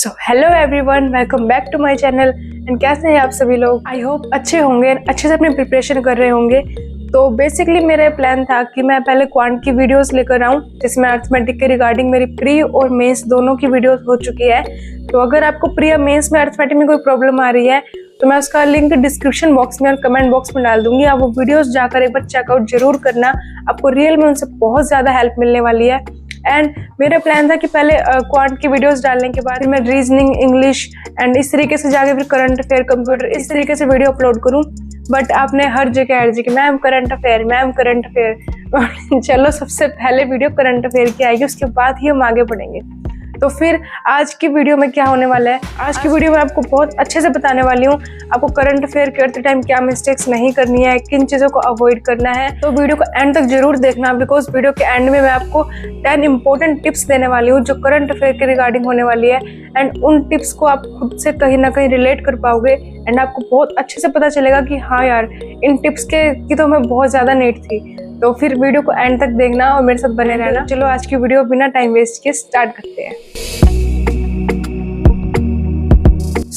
So hello everyone, welcome back to my channel. And कैसे हैं आप सभी लोग? आई होप अच्छे होंगे, अच्छे से अपनी प्रिपरेशन कर रहे होंगे। तो बेसिकली मेरा प्लान था कि मैं पहले क्वांट की वीडियोस लेकर आऊँ, जिसमें अर्थमेटिक के रिगार्डिंग मेरी प्री और मेंस दोनों की वीडियोस हो चुकी है। तो अगर आपको प्री या मेंस में अर्थमेटिक में कोई प्रॉब्लम आ रही है तो मैं उसका लिंक डिस्क्रिप्शन बॉक्स में और कमेंट बॉक्स में डाल दूंगी। आप वो वीडियोस जाकर एक बार चेकआउट जरूर करना, आपको रियल में उनसे बहुत ज़्यादा हेल्प मिलने वाली है। एंड मेरा प्लान था कि पहले क्वांट की वीडियोस डालने के बाद मैं रीजनिंग, इंग्लिश एंड इस तरीके से जाके फिर करंट अफेयर, कंप्यूटर, इस तरीके से वीडियो अपलोड करूं। बट आपने हर जगह ऐड की ma'am current affair, ma'am current affair. चलो, सबसे पहले वीडियो करंट अफेयर की आएगी, उसके बाद ही हम आगे बढ़ेंगे। तो फिर आज की वीडियो में क्या होने वाला है? आज की वीडियो में आपको बहुत अच्छे से बताने वाली हूँ आपको करंट अफेयर करते टाइम क्या मिस्टेक्स नहीं करनी है, किन चीज़ों को अवॉइड करना है। तो वीडियो को एंड तक जरूर देखना, बिकॉज वीडियो के एंड में मैं आपको 10 इंपॉर्टेंट टिप्स देने वाली हूँ जो करंट अफेयर के रिगार्डिंग होने वाली है। एंड उन टिप्स को आप खुद से कहीं ना कहीं रिलेट कर पाओगे एंड आपको बहुत अच्छे से पता चलेगा कि हाँ यार, इन टिप्स की तो हमें बहुत ज़्यादा नीड थी। तो फिर वीडियो को एंड तक देखना और मेरे साथ बने रहना। चलो आज की वीडियो बिना टाइम वेस्ट किए स्टार्ट करते हैं।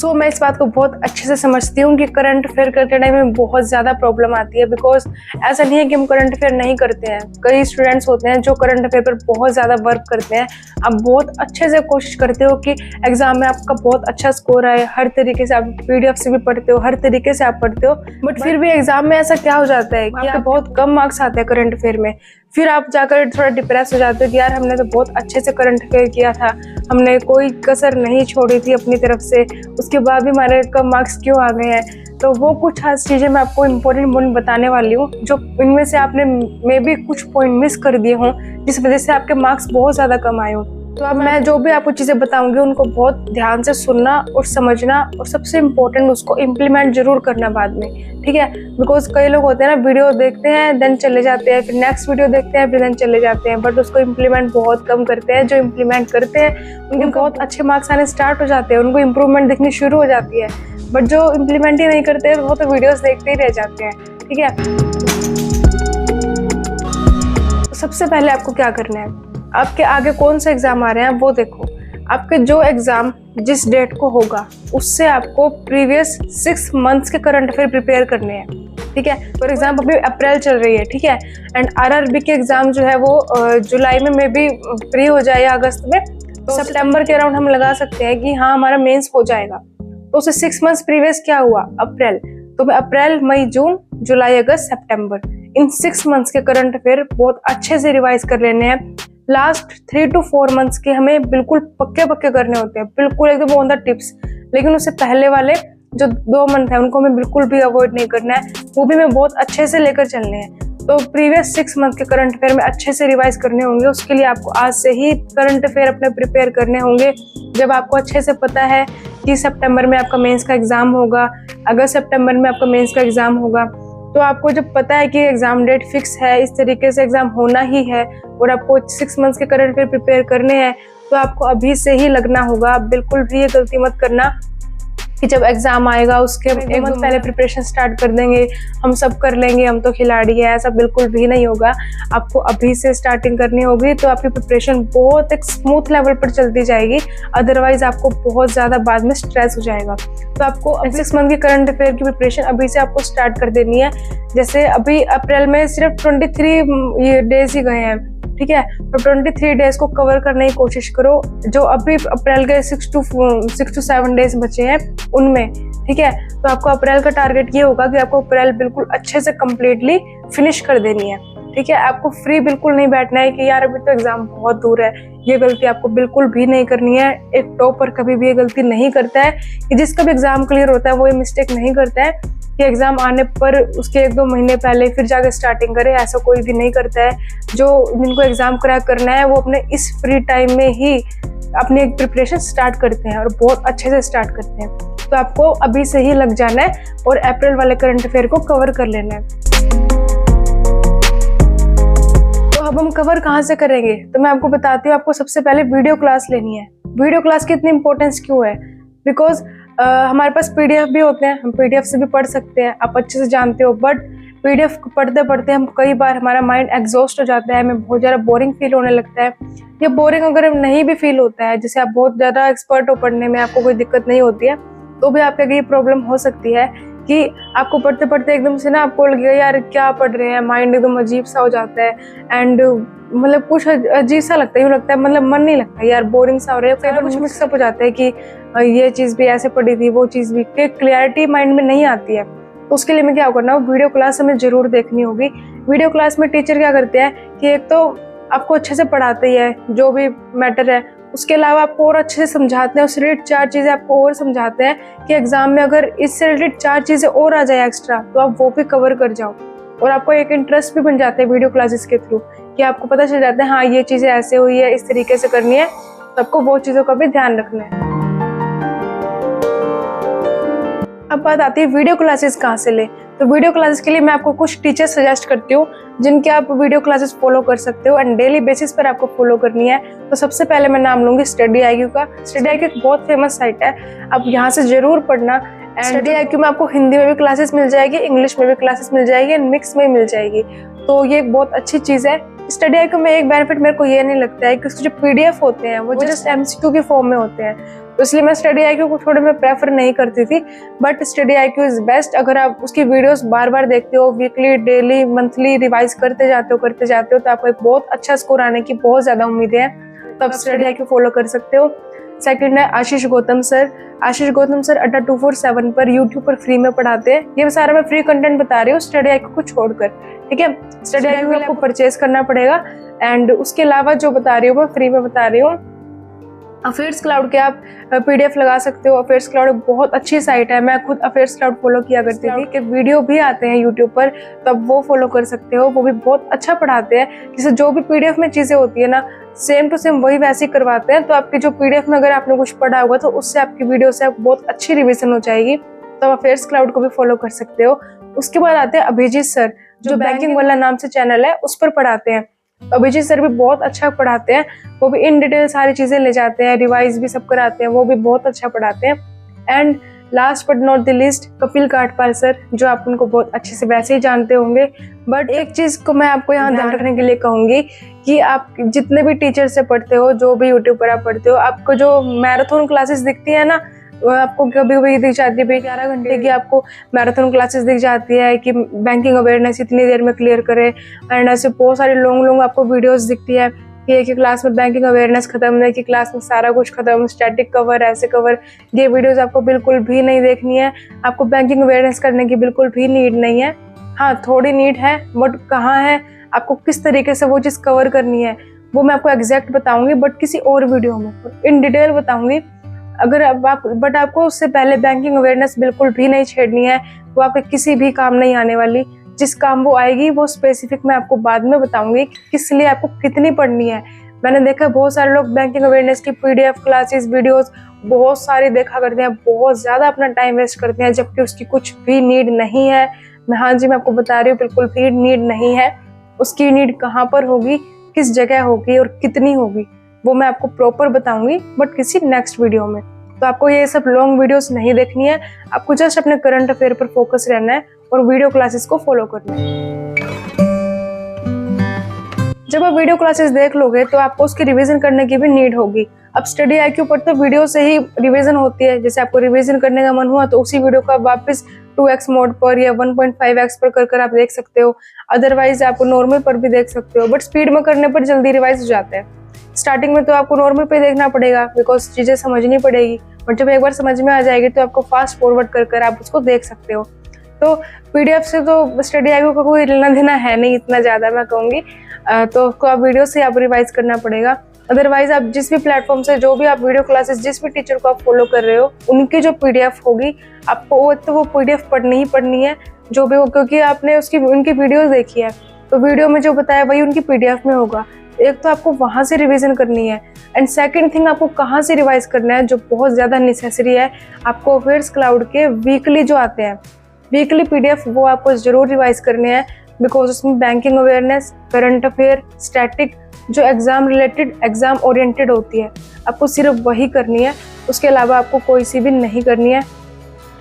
मैं इस बात को बहुत अच्छे से समझती हूँ कि करंट अफेयर करते टाइम में बहुत ज़्यादा प्रॉब्लम आती है। बिकॉज ऐसा नहीं है कि हम करंट अफेयर नहीं करते हैं, कई स्टूडेंट्स होते हैं जो करंट अफेयर पर बहुत ज़्यादा वर्क करते हैं। आप बहुत अच्छे से कोशिश करते हो कि एग्जाम में आपका बहुत अच्छा स्कोर आए, हर तरीके से आप PDF से भी पढ़ते हो, हर तरीके से आप पढ़ते हो। बट फिर भी एग्जाम में ऐसा क्या हो जाता है कि आपके बहुत कम मार्क्स आते हैं करंट अफेयर में। फिर आप जाकर थोड़ा डिप्रेस हो जाते हो कि यार हमने तो बहुत अच्छे से करंट अफेयर किया था, हमने कोई कसर नहीं छोड़ी थी अपनी तरफ से, उसके बाद भी हमारे कम मार्क्स क्यों आ गए हैं। तो वो कुछ खास चीज़ें मैं आपको इम्पोर्टेंट पॉइंट बताने वाली हूँ जो इनमें से आपने मे बी कुछ पॉइंट मिस कर दिए हों, जिस वजह से आपके मार्क्स बहुत ज़्यादा कम आए हों। तो अब मैं जो भी आपको चीज़ें बताऊंगी उनको बहुत ध्यान से सुनना और समझना, और सबसे इम्पोर्टेंट उसको इम्प्लीमेंट जरूर करना बाद में, ठीक है? बिकॉज कई लोग होते हैं ना, वीडियो देखते हैं देन चले जाते हैं, फिर नेक्स्ट वीडियो देखते हैं फिर देन चले जाते हैं, बट उसको इम्प्लीमेंट बहुत कम करते हैं। जो इम्प्लीमेंट करते हैं उनके बहुत अच्छे मार्क्स आने स्टार्ट हो जाते हैं, उनको इम्प्रूवमेंट दिखनी शुरू हो जाती है। बट जो इम्प्लीमेंट ही नहीं करते हैं वो तो वीडियोस देखते ही रह जाते हैं, ठीक है? सबसे पहले आपको क्या करना है, आपके आगे कौन सा एग्जाम आ रहे हैं वो देखो। आपके जो एग्जाम जिस डेट को होगा उससे आपको प्रीवियस 6 मंथ्स के करंट अफेयर प्रिपेयर करने हैं, ठीक है? फॉर एग्जाम्पल अभी अप्रैल चल रही है, ठीक है? एंड RRB के एग्जाम जो है वो जुलाई में मे बी फ्री हो जाए या अगस्त में, तो सितंबर के अराउंड हम लगा सकते हैं कि हाँ हमारा मेंस हो जाएगा। तो उसे 6 मंथ्स प्रीवियस क्या हुआ, अप्रैल, तो मैं अप्रैल, मई, जून, जुलाई, अगस्त, सितंबर, इन 6 मंथ्स के करंट अफेयर बहुत अच्छे से रिवाइज कर लेने हैं। लास्ट 3 to 4 मंथ्स के हमें बिल्कुल पक्के करने होते हैं, बिल्कुल एकदम ऑन द टिप्स। लेकिन उससे पहले वाले जो 2 मंथ है उनको हमें बिल्कुल भी अवॉइड नहीं करना है, वो भी हमें बहुत अच्छे से लेकर चलने हैं। तो प्रीवियस 6 मंथ के करंट अफेयर में अच्छे से रिवाइज करने होंगे। उसके लिए आपको आज से ही करंट अफेयर अपने प्रिपेयर करने होंगे। जब आपको अच्छे से पता है कि सितंबर में आपका मेंस का एग्जाम होगा, अगस्त सितंबर में आपका मेंस का एग्जाम होगा, तो आपको जब पता है कि एग्जाम डेट फिक्स है, इस तरीके से एग्जाम होना ही है और आपको 6 मंथ्स के करंट अफेयर प्रिपेयर करने हैं, तो आपको अभी से ही लगना होगा। आप बिल्कुल भी ये गलती मत करना कि जब एग्जाम आएगा उसके 1 मंथ पहले प्रिपरेशन स्टार्ट कर देंगे, हम सब कर लेंगे, हम तो खिलाड़ी हैं। ऐसा बिल्कुल भी नहीं होगा। आपको अभी से स्टार्टिंग करनी होगी तो आपकी प्रिपरेशन बहुत एक स्मूथ लेवल पर चलती जाएगी, अदरवाइज आपको बहुत ज़्यादा बाद में स्ट्रेस हो जाएगा। तो आपको 6 मंथ की करंट अफेयर की प्रिपरेशन अभी से आपको स्टार्ट कर देनी है। जैसे अभी अप्रैल में सिर्फ 23 डेज ही गए हैं, ठीक है? तो 23 डेज को कवर करने की कोशिश करो, जो अभी अप्रैल के 6 to 7 डेज बचे हैं उनमें, ठीक है? तो आपको अप्रैल का टारगेट ये होगा कि आपको अप्रैल बिल्कुल अच्छे से कंप्लीटली फिनिश कर देनी है, ठीक है? आपको फ्री बिल्कुल नहीं बैठना है कि यार अभी तो एग्जाम बहुत दूर है। ये गलती आपको बिल्कुल भी नहीं करनी है। एक टॉपर कभी भी ये गलती नहीं करता है कि जिसका भी एग्जाम क्लियर होता है वो ये मिस्टेक नहीं करता है कि एग्जाम आने पर उसके 1-2 महीने पहले फिर जाकर स्टार्टिंग करे। ऐसा कोई भी नहीं करता है। जो जिनको एग्जाम क्रैक करना है वो अपने इस फ्री टाइम में ही अपनी एक प्रिपरेशन स्टार्ट करते हैं और बहुत अच्छे से स्टार्ट करते हैं। तो आपको अभी से ही लग जाना है और अप्रैल वाले करंट अफेयर को कवर कर लेना है। तो अब हम कवर कहाँ से करेंगे, तो मैं आपको बताती हूँ। आपको सबसे पहले वीडियो क्लास लेनी है। वीडियो क्लास की इतनी इंपॉर्टेंस क्यों है? बिकॉज हमारे पास पीडीएफ भी होते हैं, हम पीडीएफ से भी पढ़ सकते हैं, आप अच्छे से जानते हो। बट पीडीएफ पढ़ते पढ़ते हम कई बार हमारा माइंड एग्जॉस्ट हो जाता है, हमें बहुत ज़्यादा बोरिंग फील होने लगता है। ये बोरिंग अगर नहीं भी फील होता है, जैसे आप बहुत ज़्यादा एक्सपर्ट हो पढ़ने में, आपको कोई दिक्कत नहीं होती है, तो भी आपके ये प्रॉब्लम हो सकती है कि आपको पढ़ते पढ़ते एकदम से ना आपको लगेगा यार क्या पढ़ रहे हैं, माइंड एकदम अजीब सा हो जाता है एंड मतलब कुछ अजीब सा लगता है, यूँ लगता है मतलब मन नहीं लगता यार, बोरिंग सा हो रहा है। कई बार कुछ मिक्सअप हो जाता है कि ये चीज़ भी ऐसे पढ़ी थी, वो चीज़ भी, क्लियरिटी माइंड में नहीं आती है। तो उसके लिए मैं क्या करना, वीडियो क्लास हमें जरूर देखनी होगी। वीडियो क्लास में टीचर क्या करते हैं कि एक तो आपको अच्छे से पढ़ाते ही है जो भी मैटर है, उसके अलावा आपको और अच्छे से समझाते हैं, उससे रिलेटेड 4 चीज़ें आपको और समझाते हैं कि एग्जाम में अगर इससे रिलेटेड 4 चीज़ें और आ जाए एक्स्ट्रा तो आप वो भी कवर कर जाओ। और आपको एक इंटरेस्ट भी बन जाता है वीडियो क्लासेस के थ्रू कि आपको पता चल जाता है हाँ ये चीज़ें ऐसे हुई है, इस तरीके से करनी है, तो आपको वो चीज़ों का भी ध्यान रखना है। अब बात आती है वीडियो क्लासेस कहाँ से ले। तो वीडियो क्लासेस के लिए मैं आपको कुछ टीचर सजेस्ट करती हूँ जिनके आप वीडियो क्लासेस फॉलो कर सकते हो एंड डेली बेसिस पर आपको फॉलो करनी है। तो सबसे पहले मैं नाम लूंगी स्टडी IQ का। स्टडी IQ एक बहुत फेमस साइट है, आप यहाँ से जरूर पढ़ना। स्टडी IQ में आपको हिंदी में भी क्लासेस मिल जाएगी, इंग्लिश में भी क्लासेस मिल जाएगी एंड मिक्स में मिल जाएगी। तो ये एक बहुत अच्छी चीज़ है। स्टडी IQ में एक बेनिफिट मेरे को ये नहीं लगता है कि उसके जो PDF होते हैं वो जस्ट MCQ के फॉर्म में होते हैं, तो इसलिए मैं स्टडी IQ को थोड़े मैं प्रेफर नहीं करती थी। But study IQ is best अगर आप उसकी वीडियोस बार बार देखते हो, वीकली, डेली, मंथली रिवाइज करते जाते हो तो आपको एक बहुत अच्छा स्कोर आने की बहुत ज़्यादा उम्मीदें हैं, तब स्टडी IQ फॉलो कर सकते हो। सेकंड है आशीष गौतम सर। आशीष गौतम सर अड्डा 247 पर यूट्यूब पर फ्री में पढ़ाते हैं। ये सारा मैं फ्री कंटेंट बता रही हूँ स्टडी IQ को छोड़कर, ठीक है। स्टडी IQ आपको परचेज करना पड़ेगा एंड उसके अलावा जो बता रही हूँ मैं फ्री में बता रही हूँ। अफेयर्स क्लाउड के आप PDF लगा सकते हो। अफेयर्स क्लाउड एक बहुत अच्छी साइट है, मैं खुद अफेयर्स क्लाउड फॉलो किया करती थी कि वीडियो भी आते हैं यूट्यूब पर, तो आप वो फॉलो कर सकते हो। वो भी बहुत अच्छा पढ़ाते हैं, जैसे जो भी PDF में चीज़ें होती है ना सेम टू सेम वही वैसे ही करवाते हैं। तो आपकी जो PDF में अगर आपने कुछ पढ़ा होगा तो उससे आपकी वीडियो से बहुत अच्छी रिविजन हो जाएगी, तो आप अफेयर्स क्लाउड को भी फॉलो कर सकते हो। उसके बाद आते हैं अभिजीत सर, जो बैंकिंग वाला नाम से चैनल है उस पर पढ़ाते हैं। अभिजीत सर भी बहुत अच्छा पढ़ाते हैं, वो भी इन डिटेल सारी चीज़ें ले जाते हैं, रिवाइज भी सब कराते हैं, वो भी बहुत अच्छा पढ़ाते हैं। And last but not the least Kapil Kathpal sir, जो आप उनको बहुत अच्छे से वैसे ही जानते होंगे। बट एक चीज़ को मैं आपको यहाँ ध्यान रखने के लिए कहूँगी कि आप जितने भी टीचर से पढ़ते हो, जो भी यूट्यूब पर आप पढ़ते हो, आपको जो मैराथन क्लासेस दिखती है ना, आपको कभी कभी दिख जाती है भाई 11 घंटे की आपको मैराथन क्लासेस दिख जाती है कि बैंकिंग अवेयरनेस इतनी देर में क्लियर करे, एंड ऐसे बहुत सारे लॉन्ग आपको वीडियोस दिखती है कि एक ही क्लास में बैंकिंग अवेयरनेस खत्म, एक ही क्लास में सारा कुछ खत्म, स्टैटिक कवर, ऐसे कवर। ये वीडियोस आपको बिल्कुल भी नहीं देखनी है। आपको बैंकिंग अवेयरनेस करने की बिल्कुल भी नीड नहीं है। हाँ थोड़ी नीड है, बट कहाँ है, आपको किस तरीके से वो चीज़ कवर करनी है वो मैं आपको एग्जैक्ट बताऊंगी, बट किसी और वीडियो में इन डिटेल बताऊंगी। अगर बट आपको उससे पहले बैंकिंग अवेयरनेस बिल्कुल भी नहीं छेड़नी है, वो आपके किसी भी काम नहीं आने वाली। जिस काम वो आएगी वो स्पेसिफिक मैं आपको बाद में बताऊंगी किस लिए आपको कितनी पढ़नी है। मैंने देखा बहुत सारे लोग बैंकिंग अवेयरनेस की PDF क्लासेस वीडियोस बहुत सारी देखा करते हैं, बहुत ज़्यादा अपना टाइम वेस्ट करते हैं, जबकि उसकी कुछ भी नीड नहीं है। हाँ जी मैं आपको बता रही हूँ बिल्कुल भी नीड नहीं है। उसकी नीड कहाँ पर होगी, किस जगह होगी और कितनी होगी वो मैं आपको प्रॉपर बताऊंगी, बट किसी नेक्स्ट वीडियो में। तो आपको ये सब लॉन्ग वीडियोस नहीं देखनी है, आपको जस्ट अपने करंट अफेयर पर फोकस रहना है और वीडियो क्लासेस को फॉलो करना है। जब आप वीडियो क्लासेस देख लोगे तो आपको उसकी रिवीजन करने की भी नीड होगी। अब स्टडी IQ पर तो वीडियो से ही रिवीजन होती है, जैसे आपको रिवीजन करने का मन हुआ तो उसी वीडियो को वापस 2x मोड पर या 1.5x पर कर आप देख सकते हो। अदरवाइज आप नॉर्मल पर भी देख सकते हो, बट स्पीड में करने पर जल्दी रिवाइज हो जाता है। स्टार्टिंग में तो आपको नॉर्मल पे देखना पड़ेगा बिकॉज चीज़ें समझनी पड़ेगी, बट जब एक बार समझ में आ जाएगी तो आपको फास्ट फॉरवर्ड कर आप उसको देख सकते हो। तो PDF से तो स्टडी IQ का कोई लेना देना है नहीं इतना ज़्यादा मैं कहूँगी, तो उसको आप वीडियो से आप रिवाइज करना पड़ेगा। अदरवाइज आप जिस भी प्लेटफॉर्म से जो भी आप वीडियो क्लासेस जिस भी टीचर को आप फॉलो कर रहे हो उनकी जो PDF होगी आपको वो PDF पढ़नी ही पढ़नी है जो भी हो, क्योंकि आपने उनकी वीडियोस देखी है तो वीडियो में जो बताया वही उनकी PDF में होगा। एक तो आपको वहाँ से रिवीजन करनी है एंड सेकंड थिंग आपको कहाँ से रिवाइज करना है जो बहुत ज़्यादा नेसेसरी है, आपको अफेयर्स क्लाउड के वीकली जो आते हैं वीकली PDF वो आपको ज़रूर रिवाइज करने हैं, बिकॉज उसमें banking awareness, current affair, static जो एग्जाम रिलेटेड एग्जाम ओरिएंटेड होती है आपको सिर्फ वही करनी है, उसके अलावा आपको कोई सी भी नहीं करनी है।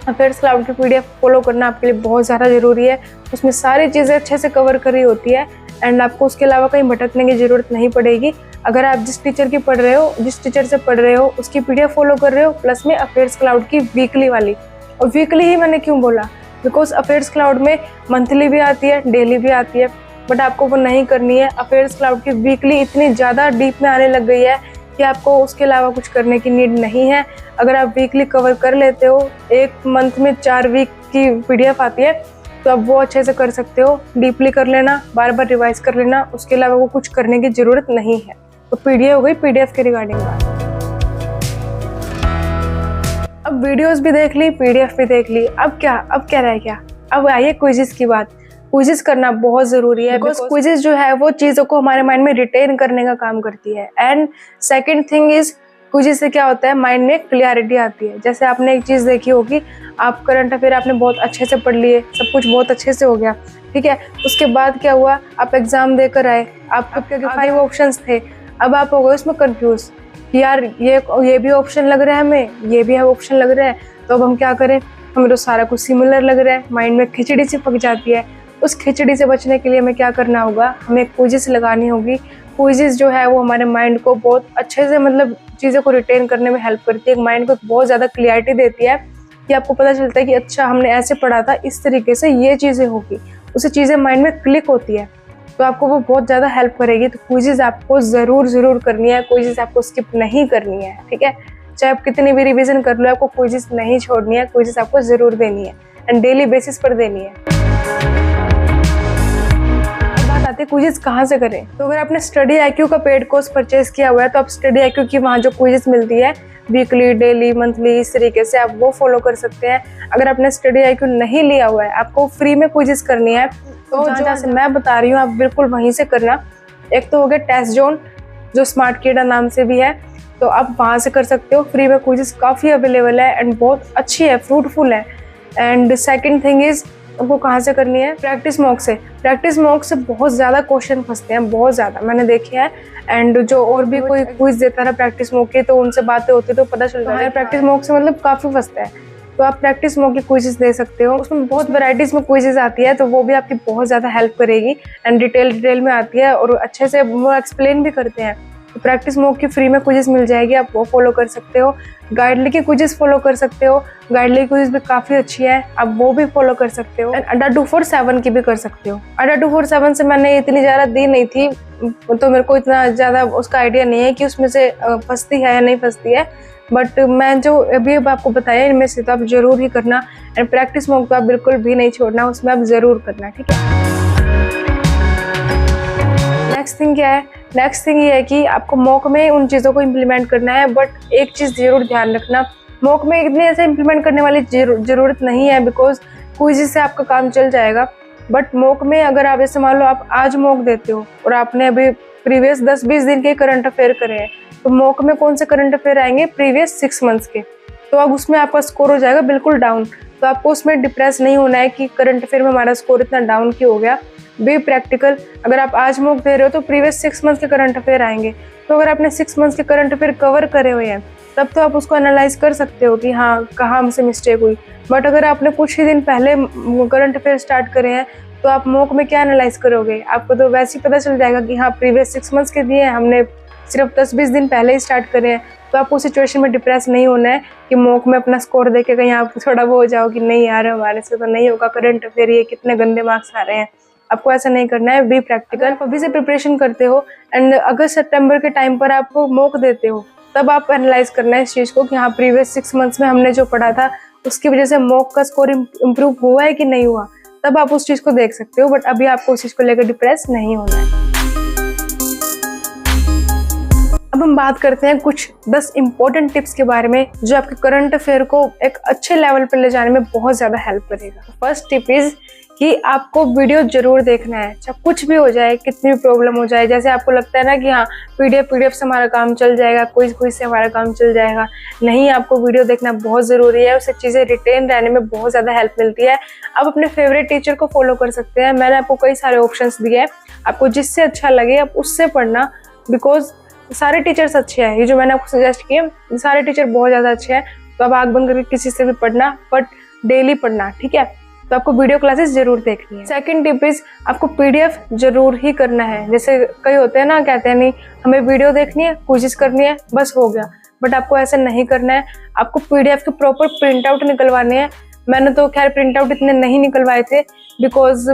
अफेयर्स क्लाउड की PDF फॉलो करना आपके लिए बहुत ज़्यादा ज़रूरी है। उसमें सारी चीज़ें अच्छे से कवर करी होती है एंड आपको उसके अलावा कहीं भटकने की ज़रूरत नहीं पड़ेगी। अगर आप जिस टीचर की पढ़ रहे हो, जिस टीचर से पढ़ रहे हो, उसकी PDF फॉलो कर रहे हो, प्लस में अफेयर्स क्लाउड की वीकली वाली। और वीकली ही मैंने क्यों बोला, बिकॉज अफेयर्स क्लाउड में मंथली भी आती है, डेली भी आती है, बट आपको वो नहीं करनी है। अफेयर्स क्लाउड की वीकली इतनी ज़्यादा डीप में आने लग गई है कि आपको उसके अलावा कुछ करने की नीड नहीं है। अगर आप वीकली कवर कर लेते हो, एक मंथ में 4 वीक की PDF आती है, तो आप वो अच्छे से कर सकते हो। डीपली कर लेना, बार बार रिवाइज कर लेना, उसके अलावा वो कुछ करने की ज़रूरत नहीं है। तो PDF हो गई PDF के रिगार्डिंग बात। अब वीडियोस भी देख ली, PDF भी देख ली, अब क्या रह गया? अब आइए क्विज़ेस की बात। क्विज़ेस करना बहुत ज़रूरी है, बिकॉज क्विज़ेस जो है वो चीज़ों को हमारे माइंड में रिटेन करने का काम करती है। And second thing is, quizzes से क्या होता है, माइंड में क्लियरिटी आती है। जैसे आपने एक चीज़ देखी होगी, आप करंट अफेयर आपने बहुत अच्छे से पढ़ लिए, सब कुछ बहुत अच्छे से हो गया, ठीक है। उसके बाद क्या हुआ, आप एग्ज़ाम देकर आए, आपके 5 ऑप्शंस थे, अब आप हो गए उसमें कन्फ्यूज़ कि यार ये भी ऑप्शन लग रहा है हमें, ये भी ऑप्शन लग रहा है, तो अब हम क्या करें, हमें तो सारा कुछ सिमिलर लग रहा है, माइंड में खिचड़ी सी पक जाती है। उस खिचड़ी से बचने के लिए हमें क्या करना होगा, हमें क्विज़ेस लगानी होगी। क्विज़ेस जो है वो हमारे माइंड को बहुत अच्छे से, मतलब चीज़ों को रिटेन करने में हेल्प करती है। माइंड को बहुत ज़्यादा क्लियरिटी देती है कि आपको पता चलता है कि अच्छा हमने ऐसे पढ़ा था, इस तरीके से ये चीज़ें होगी, उससे चीज़ें माइंड में क्लिक होती है, तो आपको वो बहुत ज़्यादा हेल्प करेगी। तो क्विज़ेस आपको ज़रूर करनी है, क्विज़ेस आपको स्किप नहीं करनी है, ठीक है। चाहे आप कितनी भी रिवीजन कर लो, आपको क्विज़ेस नहीं छोड़नी है, क्विज़ेस आपको ज़रूर देनी है एंड डेली बेसिस पर देनी है। आते क्विज़ेस कहाँ से करें, तो अगर आपने स्टडी IQ का पेड कोर्स परचेज किया हुआ है, तो आप स्टडी IQ की वहाँ जो क्विज़ेस मिलती है वीकली, डेली, मंथली, इस तरीके से आप वो फॉलो कर सकते हैं। अगर आपने स्टडी IQ नहीं लिया हुआ है, आपको फ्री में क्विज़ेस करनी है, तो जहाँ से मैं बता रही हूँ आप बिल्कुल वहीं से करना। एक तो हो गया टेस्ट जोन, जो स्मार्ट कीड़ा नाम से भी है, तो आप वहाँ से कर सकते हो। फ्री में क्विज़ेस काफ़ी अवेलेबल है एंड बहुत अच्छी है, फ्रूटफुल है। एंड सेकेंड थिंग इज़, आपको कहाँ से करनी है, प्रैक्टिस मॉक से। प्रैक्टिस मॉक से बहुत ज़्यादा क्वेश्चन फंसते हैं, बहुत ज़्यादा मैंने देखे हैं। एंड जो और भी कोई क्विज देता है प्रैक्टिस मॉक के, तो उनसे बातें होती है तो पता चलता है प्रैक्टिस मॉक से मतलब काफ़ी फंसता है। तो आप प्रैक्टिस मॉक की क्विज़ेस दे सकते हो, उसमें बहुत वैराइटीज़ में क्विज़ेस आती है, तो वो भी आपकी बहुत ज़्यादा हेल्प करेगी एंड डिटेल में आती है और अच्छे से वो एक्सप्लेन भी करते हैं। तो प्रैक्टिस मॉक की फ्री में क्विज़ेस मिल जाएगी, आप वो फॉलो कर सकते हो। गाइडली की क्विज़ेस फॉलो कर सकते हो, गाइडली क्विज़ भी काफ़ी अच्छी है, आप वो भी फॉलो कर सकते हो। अड्डा 247 की भी कर सकते हो। अड्डा 247 से मैंने इतनी ज़्यादा दी नहीं थी, तो मेरे को इतना ज़्यादा उसका आइडिया नहीं है कि उसमें से फंसती है या नहीं फंसती है, बट मैं जो अभी आपको बताया इनमें से तो आप ज़रूर ही करना। एंड प्रैक्टिस मॉक तो आप बिल्कुल भी नहीं छोड़ना, उसमें आप ज़रूर करना, ठीक है। नेक्स्ट थिंग क्या है, नेक्स्ट थिंग ये है कि आपको मॉक में उन चीज़ों को इम्प्लीमेंट करना है, बट एक चीज़ ज़रूर ध्यान रखना, मॉक में इतने ऐसे इम्प्लीमेंट करने वाली ज़रूरत नहीं है, बिकॉज क्विज़ से आपका काम चल जाएगा। बट मॉक में अगर आप जैसे मान लो आप आज मॉक देते हो और आपने अभी प्रीवियस 10-20 दिन के करंट अफेयर करे हैं, तो मॉक में कौन से करंट अफेयर आएंगे, प्रीवियस 6 मंथ्स के, तो अब उसमें आपका स्कोर हो जाएगा बिल्कुल डाउन। तो आपको उसमें डिप्रेस नहीं होना है कि करंट अफेयर में हमारा स्कोर इतना डाउन क्यों हो गया। बी प्रैक्टिकल, अगर आप आज मॉक दे रहे हो तो प्रीवियस 6 मंथ्स के करंट अफेयर आएंगे, तो अगर आपने 6 मंथ्स के करंट अफेयर कवर करे हुए हैं तब तो आप उसको एनालाइज कर सकते हो कि हाँ कहाँ हमसे मिस्टेक हुई। बट अगर आपने कुछ ही दिन पहले करंट अफेयर स्टार्ट करे हैं, तो आप मॉक में क्या एनालाइज करोगे, आपको तो वैसे ही पता चल जाएगा कि हाँ प्रीवियस 6 मंथ्स के दिए हैं, हमने सिर्फ 10-20 दिन पहले ही स्टार्ट करे हैं। तो आपको सिचुएशन में डिप्रेस नहीं होना है कि मॉक में अपना स्कोर देख के कहीं आप थोड़ा वो हो जाओ कि नहीं यार हमारे से तो नहीं होगा करंट अफेयर, ये कितने गंदे मार्क्स आ रहे हैं। आपको ऐसा नहीं करना है, बी प्रैक्टिकल। आप अभी से प्रिपरेशन करते हो एंड अगस्त सितंबर के टाइम पर आप मॉक देते हो, तब आप एनालाइज करना है इस चीज़ को कि हाँ प्रीवियस 6 मंथ्स में हमने जो पढ़ा था उसकी वजह से मॉक का स्कोर इम्प्रूव हुआ है कि नहीं हुआ, तब आप उस चीज़ को देख सकते हो। बट अभी आपको उस चीज़ को लेकर डिप्रेस नहीं होना है। अब हम बात करते हैं कुछ 10 इम्पोर्टेंट टिप्स के बारे में जो आपके करंट अफेयर को एक अच्छे लेवल पर ले जाने में बहुत ज़्यादा हेल्प करेगा। फर्स्ट टिप इज़ कि आपको वीडियो जरूर देखना है, चाहे कुछ भी हो जाए, कितनी भी प्रॉब्लम हो जाए। जैसे आपको लगता है ना कि हाँ पीडीएफ से हमारा काम चल जाएगा, क्विज से हमारा काम चल जाएगा, नहीं, आपको वीडियो देखना बहुत ज़रूरी है। उससे चीज़ें रिटेन रहने में बहुत ज़्यादा हेल्प मिलती है। आप अपने फेवरेट टीचर को फॉलो कर सकते हैं, मैंने आपको कई सारे ऑप्शंस दिए हैं, आपको जिससे अच्छा लगे आप उससे पढ़ना, बिकॉज सारे टीचर्स अच्छे हैं, ये जो मैंने आपको सजेस्ट किए सारे टीचर बहुत ज़्यादा अच्छे हैं। तो आप आग बंद करके किसी से भी पढ़ना, बट डेली पढ़ना, ठीक है। तो आपको वीडियो क्लासेस जरूर देखनी है। सेकंड टिप इज आपको पीडीएफ जरूर ही करना है। जैसे कई होते हैं ना, कहते हैं नहीं हमें वीडियो देखनी है, कोशिश करनी है, बस हो गया, बट आपको ऐसा नहीं करना है। आपको पीडीएफ के प्रॉपर प्रिंट आउट निकलवाने हैं। मैंने तो खैर प्रिंट आउट इतने नहीं निकलवाए थे, बिकॉज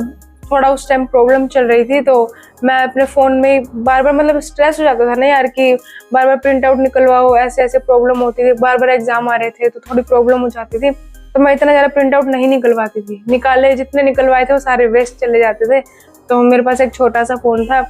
थोड़ा उस टाइम प्रॉब्लम चल रही थी, तो मैं अपने फ़ोन में बार बार मतलब स्ट्रेस हो जाता था ना यार कि बार बार प्रिंट आउट निकलवाओ, ऐसे ऐसे प्रॉब्लम होती थी, बार बार एग्जाम आ रहे थे तो थोड़ी प्रॉब्लम हो जाती थी। तो मैं इतना ज़्यादा प्रिंट आउट नहीं निकलवाती थी, निकाले जितने निकलवाए थे वो सारे वेस्ट चले जाते थे। तो मेरे पास एक छोटा सा फ़ोन था,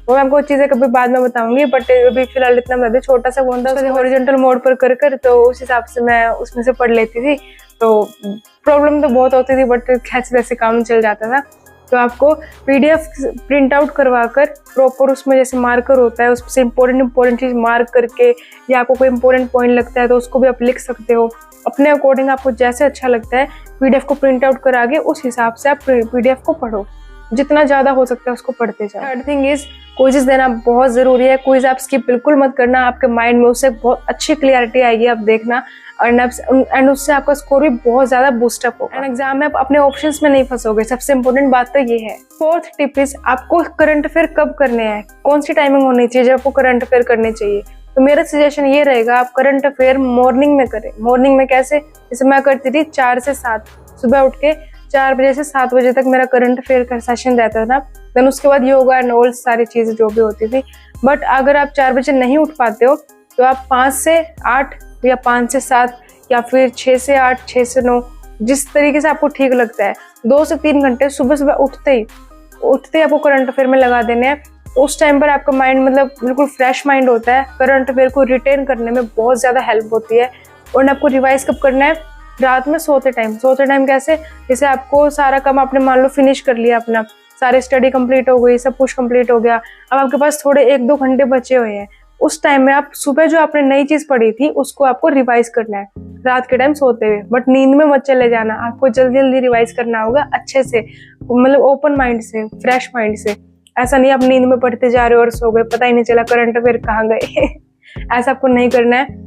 वो मैं आपको चीज़ें कभी बाद में बताऊंगी, बट अभी फिलहाल इतना बता दें, छोटा सा फ़ोन था, उसको हॉरिजॉन्टल मोड पर कर तो उस हिसाब से मैं उसमें से पढ़ लेती थी। तो प्रॉब्लम तो बहुत होती थी, बट कैसे वैसे काम चल जाता था। तो आपको पीडीएफ प्रिंट आउट करवा कर प्रॉपर उसमें जैसे मार्कर होता है उससे इंपॉर्टेंट चीज़ मार्क करके, या आपको कोई इंपॉर्टेंट पॉइंट लगता है तो उसको भी आप लिख सकते हो अपने अकॉर्डिंग। आपको जैसे अच्छा लगता है पीडीएफ को प्रिंट आउट करा के उस हिसाब से आप पीडीएफ को पढ़ो, जितना ज़्यादा हो सकता है उसको पढ़ते जाओ। थर्ड थिंग इज क्विज़ देना बहुत ज़रूरी है। क्विज़ आप स्किप बिल्कुल मत करना, आपके माइंड में उससे बहुत अच्छी क्लियरिटी आएगी, आप देखना, एंड उससे आपका स्कोर भी बहुत ज़्यादा बूस्टअप होगा। एंड एग्जाम में आप अपने ऑप्शंस में नहीं फंसोगे, सबसे इंपॉर्टेंट बात तो ये है। फोर्थ टिप इज आपको करंट अफेयर कब करने हैं, कौन सी टाइमिंग होनी चाहिए जब आपको करंट अफेयर करने चाहिए। तो मेरा सजेशन ये रहेगा आप करंट अफेयर मॉर्निंग में करें। मॉर्निंग में कैसे, जैसे मैं करती थी 4 से 7, सुबह उठ के 4 बजे से 7 बजे तक मेरा करंट अफेयर का सेशन रहता था। देन उसके बाद योगा एंड ऑल सारी चीज़ें जो भी होती थी। बट अगर आप 4 बजे नहीं उठ पाते हो तो आप 5 से 8 या 5 से 7 या फिर 6 से 8, 6 से 9, जिस तरीके से आपको ठीक लगता है, 2 से 3 घंटे सुबह सुबह उठते ही आपको करंट अफेयर में लगा देने हैं। उस टाइम पर आपका माइंड मतलब बिल्कुल फ्रेश माइंड होता है, करंट अफेयर को रिटेन करने में बहुत ज़्यादा हेल्प होती है। और आपको रिवाइज कब करना है, रात में सोते टाइम कैसे, जैसे आपको सारा काम आपने मान लो फिनिश कर लिया, अपना सारी स्टडी कंप्लीट हो गई, सब कुछ कंप्लीट हो गया, अब आपके पास थोड़े 1-2 घंटे बचे हुए हैं। उस टाइम में आप सुबह जो आपने नई चीज़ पढ़ी थी उसको आपको रिवाइज करना है रात के टाइम सोते हुए। बट नींद में मत चले जाना, आपको जल्दी जल्दी रिवाइज करना होगा अच्छे से, मतलब ओपन माइंड से, फ्रेश माइंड से। ऐसा नहीं आप नींद में पढ़ते जा रहे हो और सो गए, पता ही नहीं चला करंट अफेयर कहाँ गए ऐसा आपको नहीं करना है।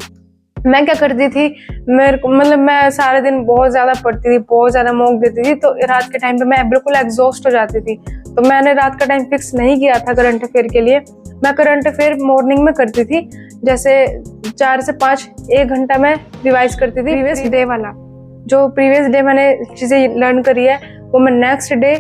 मैं क्या करती थी, मैं सारे दिन बहुत ज़्यादा पढ़ती थी, बहुत ज़्यादा मॉक देती थी, तो रात के टाइम पे मैं बिल्कुल एग्जॉस्ट हो जाती थी। तो मैंने रात का टाइम फिक्स नहीं किया था करंट अफेयर के लिए, मैं करंट अफेयर मॉर्निंग में करती थी। जैसे 4 से 5 1 घंटा मैं रिवाइज करती थी प्रीवियस डे वाला, जो प्रीवियस डे मैंने चीज़ें लर्न करी है वो मैं नेक्स्ट डे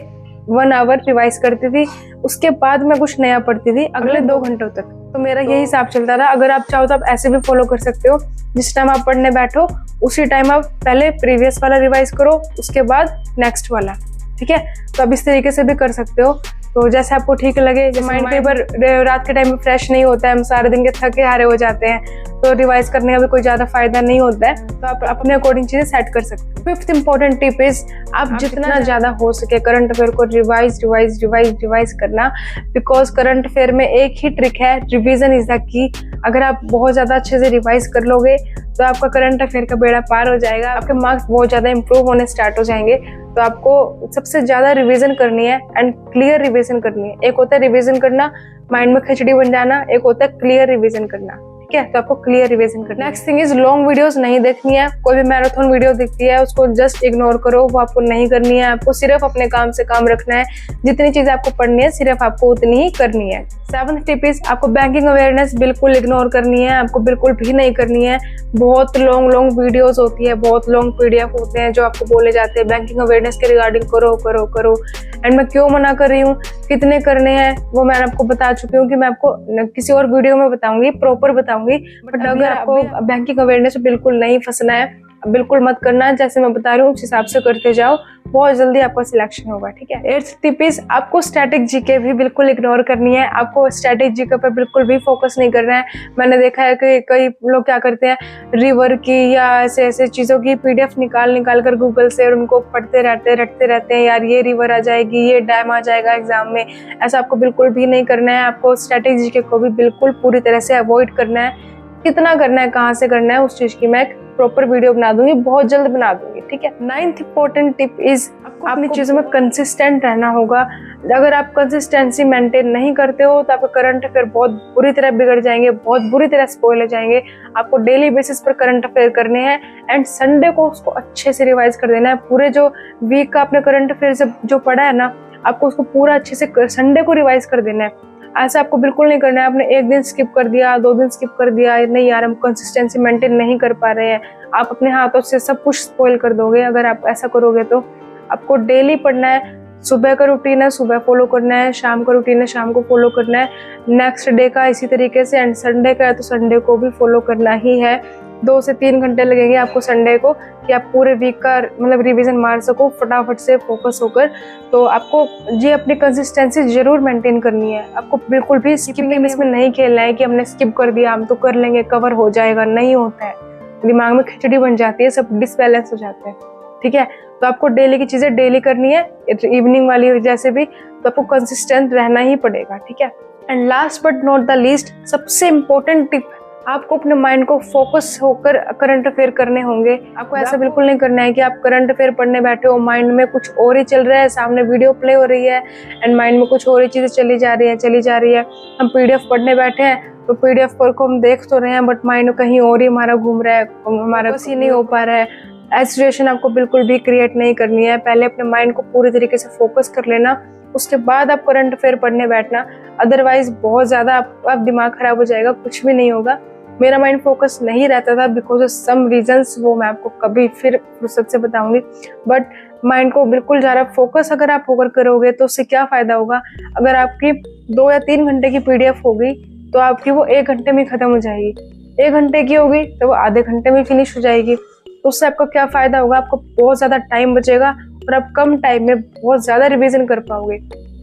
1 आवर रिवाइज करती थी। उसके बाद मैं कुछ नया पढ़ती थी अगले 2 घंटों तक। तो मेरा यही हिसाब चलता था। अगर आप चाहो तो आप ऐसे भी फॉलो कर सकते हो, जिस टाइम आप पढ़ने बैठो उसी टाइम आप पहले प्रीवियस वाला रिवाइज करो, उसके बाद नेक्स्ट वाला, ठीक है। तो आप इस तरीके से भी कर सकते हो, तो जैसे आपको ठीक लगे। जब माइंड कई बार रात के टाइम में फ्रेश नहीं होता है, हम सारे दिन के थके हारे हो जाते हैं, तो रिवाइज करने का भी कोई ज़्यादा फायदा नहीं होता है, तो आप अपने अकॉर्डिंग चीज़ें सेट कर सकते हो। फिफ्थ इंपॉर्टेंट टिप इज आप जितना ज़्यादा हो सके करंट अफेयर को रिवाइज करना, बिकॉज करंट अफेयर में एक ही ट्रिक है, रिविजन इज द की। अगर आप बहुत ज़्यादा अच्छे से रिवाइज कर लोगे तो आपका करंट अफेयर का बेड़ा पार हो जाएगा, आपके मार्क्स बहुत ज़्यादा इंप्रूव होने स्टार्ट हो जाएंगे। तो आपको सबसे ज़्यादा रिवीजन करनी है एंड क्लियर रिवीजन करनी है। एक होता है रिवीजन करना, माइंड में खिचड़ी बन जाना, एक होता है क्लियर रिवीजन करना, ठीक है। तो आपको क्लियर रिवीजन करना। Next thing is long videos नहीं देखनी है। कोई भी मैराथन वीडियो दिखती है उसको जस्ट इग्नोर करो, वो आपको नहीं करनी है। आपको सिर्फ अपने काम से काम रखना है, जितनी चीज़ आपको पढ़नी है सिर्फ आपको उतनी ही करनी है। 7th टिप इज आपको बैंकिंग अवेयरनेस बिल्कुल इग्नोर करनी है, आपको बिल्कुल भी नहीं करनी है। बहुत लॉन्ग वीडियोस होती है, बहुत लॉन्ग पीडीएफ होते हैं जो आपको बोले जाते हैं बैंकिंग अवेयरनेस के रिगार्डिंग करो। एंड मैं क्यों मना कर रही हूँ, कितने करने हैं वो मैंने आपको बता चुकी हूँ कि मैं आपको किसी और वीडियो में बताऊंगी, प्रॉपर बताऊंगी। बट अगर आपको बैंकिंग अवेयरनेस बिल्कुल नहीं फंसना है, बिल्कुल मत करना, जैसे मैं बता रही हूँ उस हिसाब से करते जाओ, बहुत जल्दी आपका सिलेक्शन होगा, ठीक है। 8th टिप इज आपको स्टैटिक जीके भी बिल्कुल इग्नोर करनी है। आपको स्टैटिक जीके पर बिल्कुल भी फोकस नहीं करना है। मैंने देखा है कि कई लोग क्या करते हैं, रिवर की या ऐसे चीज़ों की पीडीएफ निकाल कर गूगल से और उनको पढ़ते रहते हैं, यार ये रिवर आ जाएगी, ये डैम आ जाएगा एग्जाम में। ऐसा आपको बिल्कुल भी नहीं करना है। आपको स्टैटिक जीके को भी बिल्कुल पूरी तरह से अवॉइड करना है। कितना करना है, कहाँ से करना है, उस चीज की मैं एक प्रॉपर वीडियो बना दूंगी, बहुत जल्द बना दूंगी, ठीक है। 9th इंपॉर्टेंट टिप इज आपको अपनी चीजों में कंसिस्टेंट रहना होगा। अगर आप कंसिस्टेंसी मेंटेन नहीं करते हो तो आपका करंट अफेयर बहुत बुरी तरह बिगड़ जाएंगे, बहुत बुरी तरह स्पॉइल हो जाएंगे। आपको डेली बेसिस पर करंट अफेयर करने हैं एंड संडे को उसको अच्छे से रिवाइज कर देना है। पूरे जो वीक का आपने करंट अफेयर से जो पढ़ा है ना, आपको उसको पूरा अच्छे से संडे को रिवाइज कर देना है। ऐसा आपको बिल्कुल नहीं करना है आपने एक दिन स्किप कर दिया, 2 दिन स्किप कर दिया, नहीं यार हम कंसिस्टेंसी मेंटेन नहीं कर पा रहे हैं, आप अपने हाथों से सब कुछ स्पॉइल कर दोगे अगर आप ऐसा करोगे। तो आपको डेली पढ़ना है। सुबह का रूटीन है सुबह फॉलो करना है, शाम का रूटीन है शाम को फॉलो करना है, नेक्स्ट डे का इसी तरीके से, एंड संडे का है तो संडे को भी फॉलो करना ही है। 2 से 3 घंटे लगेंगे आपको संडे को कि आप पूरे वीक का मतलब रिवीजन मार सको फटाफट से फोकस होकर। तो आपको ये अपनी कंसिस्टेंसी जरूर मेंटेन करनी है। आपको बिल्कुल भी स्किपिंग इसमें नहीं खेलना है कि हमने स्किप कर दिया हम तो कर लेंगे, कवर हो जाएगा, नहीं होता है। दिमाग में खिचड़ी बन जाती है, सब डिसबैलेंस हो जाते हैं, ठीक है। तो आपको डेली की चीजें डेली करनी है, इवनिंग वाली जैसे भी, तो आपको कंसिस्टेंट रहना ही पड़ेगा, ठीक है। And last but not the least, सबसे इम्पोर्टेंट टिप, आपको अपने माइंड को फोकस होकर करंट अफेयर करने होंगे। आपको ऐसा बिल्कुल नहीं करना है कि आप करंट अफेयर पढ़ने बैठे हो, माइंड में कुछ और ही चल रहा है, सामने वीडियो प्ले हो रही है एंड माइंड में कुछ और ही चीजें चली जा रही है। हम पीडीएफ पढ़ने बैठे हैं तो पीडीएफ पर को हम देख तो रहे हैं बट माइंड कहीं और ही हमारा घूम रहा है, हमारा बस ही नहीं हो पा रहा है। ऐसी सिचुएशन आपको बिल्कुल भी क्रिएट नहीं करनी है। पहले अपने माइंड को पूरी तरीके से फोकस कर लेना, उसके बाद आप करंट अफेयर पढ़ने बैठना। अदरवाइज बहुत ज्यादा आप दिमाग खराब हो जाएगा, कुछ भी नहीं होगा। मेरा माइंड फोकस नहीं रहता था बिकॉज ऑफ सम रीजंस, वो मैं आपको कभी फिर फुर्सत से बताऊंगी। बट माइंड को बिल्कुल ज़्यादा फोकस अगर आप होकर करोगे तो उससे क्या फ़ायदा होगा। अगर आपकी 2 या 3 घंटे की पीडीएफ होगी तो आपकी वो 1 घंटे में ख़त्म हो जाएगी, 1 घंटे की होगी तो वो आधे घंटे में फिनिश हो जाएगी। तो उससे आपका क्या फ़ायदा होगा, आपको बहुत ज़्यादा टाइम बचेगा और आप कम टाइम में बहुत ज़्यादा रिविजन कर पाओगे।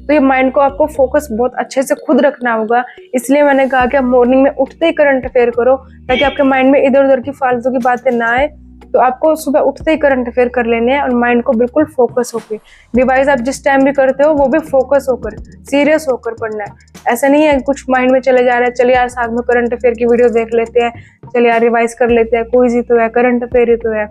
तो ये माइंड को आपको फोकस बहुत अच्छे से खुद रखना होगा। इसलिए मैंने कहा कि आप मॉर्निंग में उठते ही करंट अफेयर करो ताकि आपके माइंड में इधर उधर की फालतू की बातें ना आए। तो आपको सुबह उठते ही करंट अफेयर कर लेने हैं और माइंड को बिल्कुल फोकस होकर, रिवाइज आप जिस टाइम भी करते हो वो भी फोकस होकर सीरियस होकर पढ़ना है। ऐसा नहीं है कुछ माइंड में चले जा रहा है, चलिए यार साथ में करंट अफेयर की वीडियो देख लेते हैं, चलिए यार रिवाइज कर लेते हैं, क्विज ही तो है, करंट अफेयर ही तो है।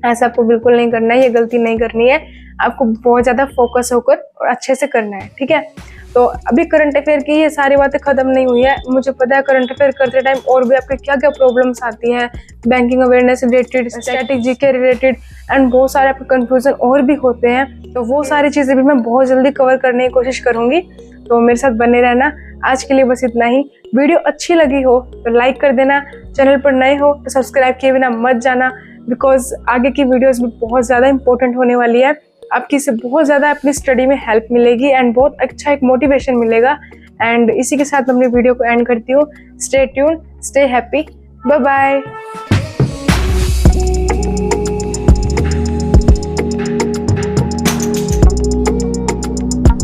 ऐसा आपको बिल्कुल नहीं करना है, ये गलती नहीं करनी है। आपको बहुत ज़्यादा फोकस होकर और अच्छे से करना है, ठीक है। तो अभी करंट अफेयर की ये सारी बातें खत्म नहीं हुई है। मुझे पता है करंट अफेयर करते टाइम और भी आपके क्या क्या प्रॉब्लम्स आती हैं, banking awareness related, static GK related and बहुत सारे आपके कंफ्यूजन और भी होते हैं। तो वो सारी चीज़ें भी मैं बहुत जल्दी कवर करने की कोशिश करूँगी, तो मेरे साथ बने रहना। आज के लिए बस इतना ही। वीडियो अच्छी लगी हो तो लाइक कर देना, चैनल पर नए हो तो सब्सक्राइब किए बिना मत जाना बिकॉज आगे की वीडियोस भी बहुत ज़्यादा इंपॉर्टेंट होने वाली है। आपकी इससे बहुत ज़्यादा अपनी स्टडी में हेल्प मिलेगी एंड बहुत अच्छा एक मोटिवेशन मिलेगा। एंड इसी के साथ मैं अपनी वीडियो को एंड करती हूँ। Stay tune, stay happy, bye bye.